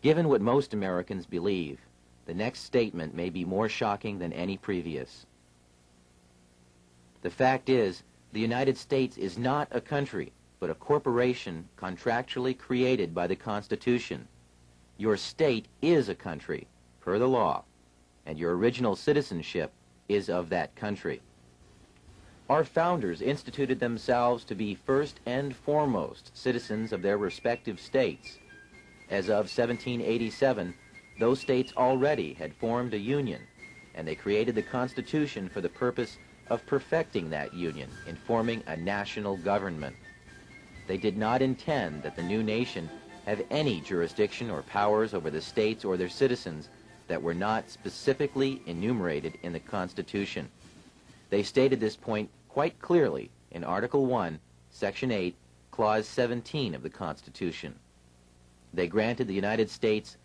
Given what most Americans believe, the next statement may be more shocking than any previous. The fact is, the United States is not a country, but a corporation contractually created by the Constitution. Your state is a country, per the law, and your original citizenship is of that country. Our founders instituted themselves to be first and foremost citizens of their respective states. As of 1787, those states already had formed a union, and they created the Constitution for the purpose of perfecting that union in forming a national government. They did not intend that the new nation have any jurisdiction or powers over the states or their citizens that were not specifically enumerated in the Constitution. They stated this point quite clearly in Article 1, Section 8, Clause 17 of the Constitution. They granted the United States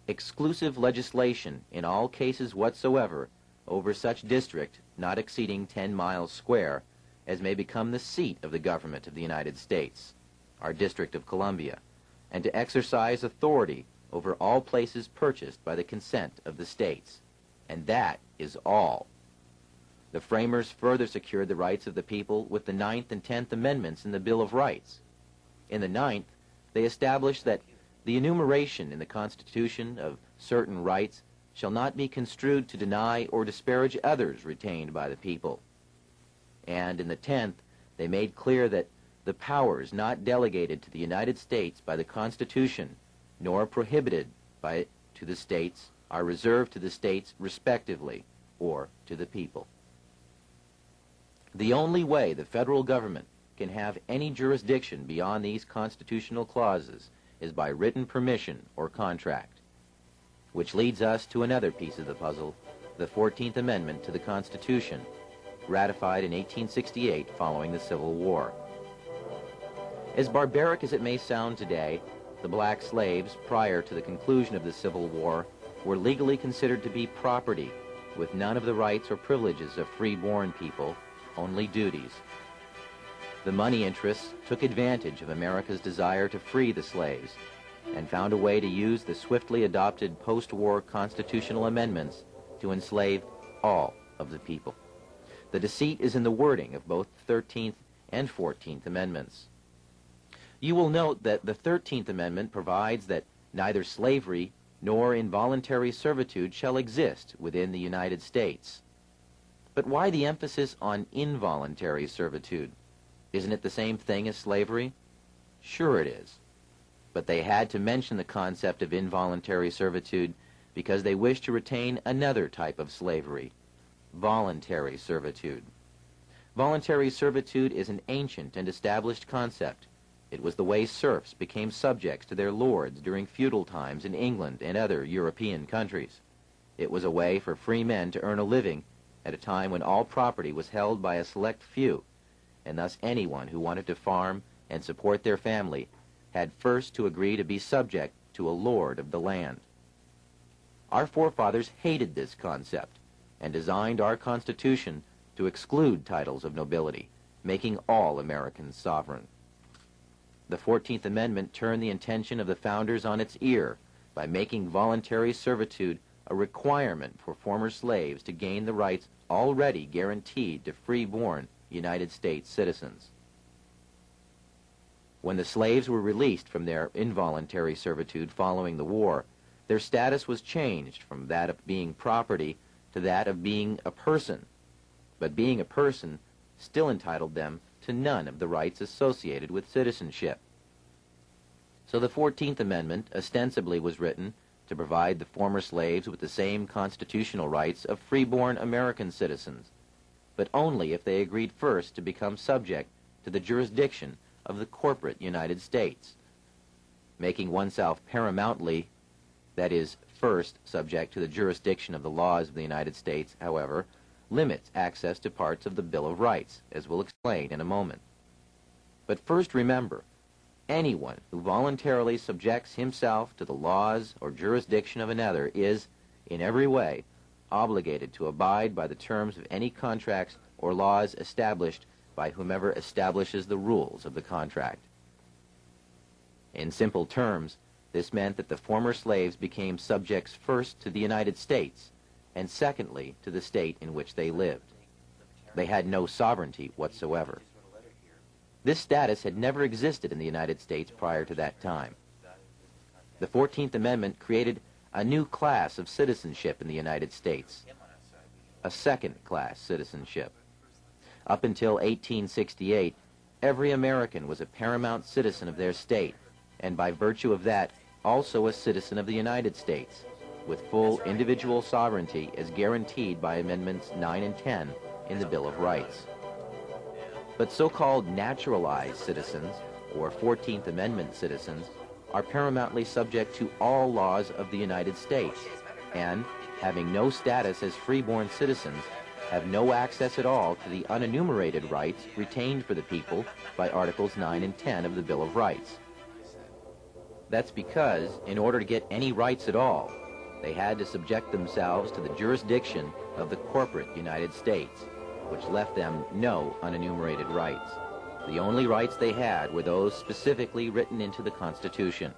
exclusive legislation in all cases whatsoever over such district not exceeding 10 miles square as may become the seat of the government of the United States, our District of Columbia, and to exercise authority over all places purchased by the consent of the states. And that is all. The framers further secured the rights of the people with the 9th and 10th Amendments in the Bill of Rights. In the 9th, they established that the enumeration in the Constitution of certain rights shall not be construed to deny or disparage others retained by the people. And in the 10th, they made clear that the powers not delegated to the United States by the Constitution, nor prohibited by it to the states, are reserved to the states respectively, or to the people. The only way the federal government can have any jurisdiction beyond these constitutional clauses is by written permission or contract. Which leads us to another piece of the puzzle, the 14th Amendment to the Constitution, ratified in 1868 following the Civil War. As barbaric as it may sound today, the black slaves, prior to the conclusion of the Civil War, were legally considered to be property, with none of the rights or privileges of free-born people, only duties. The money interests took advantage of America's desire to free the slaves, and found a way to use the swiftly adopted post-war constitutional amendments to enslave all of the people. The deceit is in the wording of both the 13th and 14th Amendments. You will note that the 13th Amendment provides that neither slavery nor involuntary servitude shall exist within the United States. But why the emphasis on involuntary servitude? Isn't it the same thing as slavery? Sure it is. But they had to mention the concept of involuntary servitude because they wished to retain another type of slavery, voluntary servitude. Voluntary servitude is an ancient and established concept. It was the way serfs became subjects to their lords during feudal times in England and other European countries. It was a way for free men to earn a living at a time when all property was held by a select few, and thus anyone who wanted to farm and support their family had first to agree to be subject to a lord of the land. Our forefathers hated this concept and designed our Constitution to exclude titles of nobility, making all Americans sovereign. The 14th Amendment turned the intention of the founders on its ear by making voluntary servitude a requirement for former slaves to gain the rights already guaranteed to free-born United States citizens. When the slaves were released from their involuntary servitude following the war, their status was changed from that of being property to that of being a person. But being a person still entitled them to none of the rights associated with citizenship. So the 14th Amendment ostensibly was written to provide the former slaves with the same constitutional rights of free-born American citizens, but only if they agreed first to become subject to the jurisdiction of the corporate United States. Making oneself paramountly, that is, first subject to the jurisdiction of the laws of the United States, however, limits access to parts of the Bill of Rights, as we'll explain in a moment. But first remember, anyone who voluntarily subjects himself to the laws or jurisdiction of another is, in every way, obligated to abide by the terms of any contracts or laws established by whomever establishes the rules of the contract. In simple terms, This meant that the former slaves became subjects first to the United States, and secondly to the state in which they lived. They had no sovereignty whatsoever. This status had never existed in the United States prior to that time. The 14th Amendment created a new class of citizenship in the United States, a second-class citizenship. Up until 1868, every American was a paramount citizen of their state, and by virtue of that, also a citizen of the United States, with full individual sovereignty as guaranteed by Amendments 9 and 10 in the Bill of Rights. But so-called naturalized citizens, or 14th Amendment citizens, are paramountly subject to all laws of the United States, and, having no status as freeborn citizens, have no access at all to the unenumerated rights retained for the people by Articles 9 and 10 of the Bill of Rights. That's because, in order to get any rights at all, they had to subject themselves to the jurisdiction of the corporate United States, which left them no unenumerated rights. The only rights they had were those specifically written into the Constitution.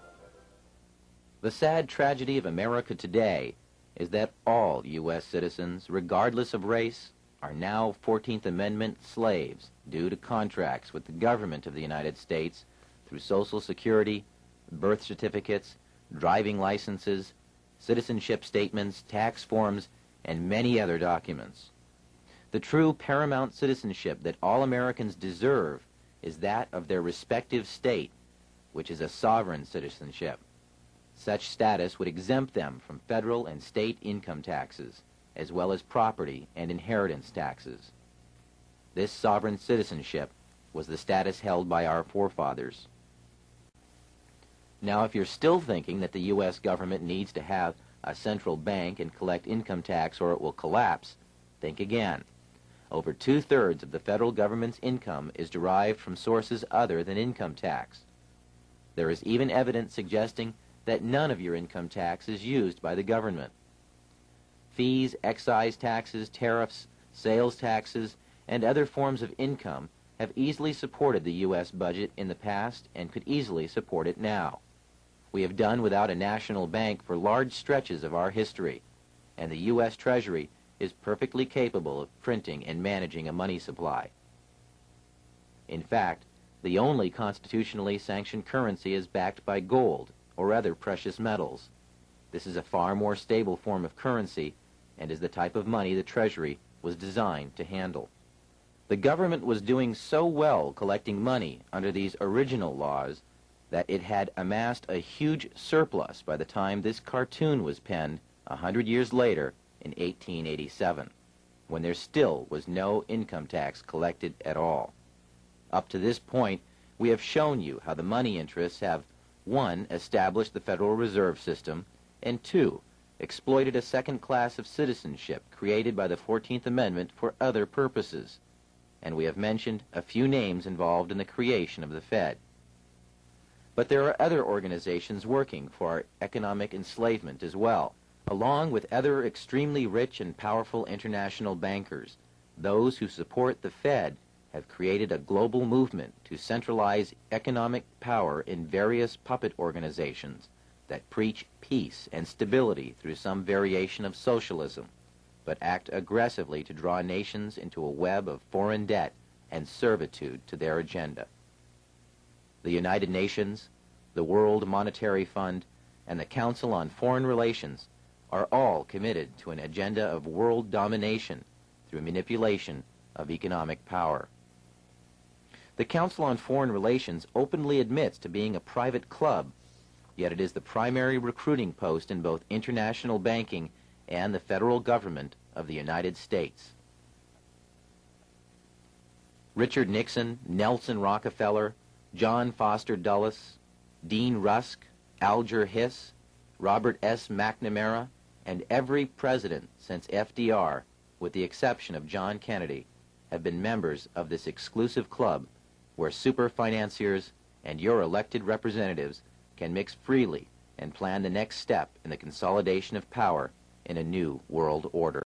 The sad tragedy of America today is that all U.S. citizens, regardless of race, are now 14th Amendment slaves due to contracts with the government of the United States through Social Security, birth certificates, driving licenses, citizenship statements, tax forms, and many other documents. The true paramount citizenship that all Americans deserve is that of their respective state, which is a sovereign citizenship. Such status would exempt them from federal and state income taxes, as well as property and inheritance taxes. This sovereign citizenship was the status held by our forefathers. Now, if you're still thinking that the U.S. government needs to have a central bank and collect income tax or it will collapse, think again. Over 2/3 of the federal government's income is derived from sources other than income tax. There is even evidence suggesting that none of your income tax is used by the government. Fees, excise taxes, tariffs, sales taxes, and other forms of income have easily supported the U.S. budget in the past and could easily support it now. We have done without a national bank for large stretches of our history, and the U.S. Treasury is perfectly capable of printing and managing a money supply. In fact, the only constitutionally sanctioned currency is backed by gold or other precious metals. This is a far more stable form of currency and is the type of money the Treasury was designed to handle. The government was doing so well collecting money under these original laws that it had amassed a huge surplus by the time this cartoon was penned 100 years later in 1887, when there still was no income tax collected at all. Up to this point, we have shown you how the money interests have 1. Established the Federal Reserve System, and 2. Exploited a second class of citizenship created by the 14th Amendment for other purposes, and we have mentioned a few names involved in the creation of the Fed. But there are other organizations working for our economic enslavement as well. Along with other extremely rich and powerful international bankers, those who support the Fed have created a global movement to centralize economic power in various puppet organizations that preach peace and stability through some variation of socialism, but act aggressively to draw nations into a web of foreign debt and servitude to their agenda. The United Nations, the World Monetary Fund, and the Council on Foreign Relations are all committed to an agenda of world domination through manipulation of economic power. The Council on Foreign Relations openly admits to being a private club, yet it is the primary recruiting post in both international banking and the federal government of the United States. Richard Nixon, Nelson Rockefeller, John Foster Dulles, Dean Rusk, Alger Hiss, Robert S. McNamara, and every president since FDR, with the exception of John Kennedy, have been members of this exclusive club where super financiers and your elected representatives can mix freely and plan the next step in the consolidation of power in a new world order.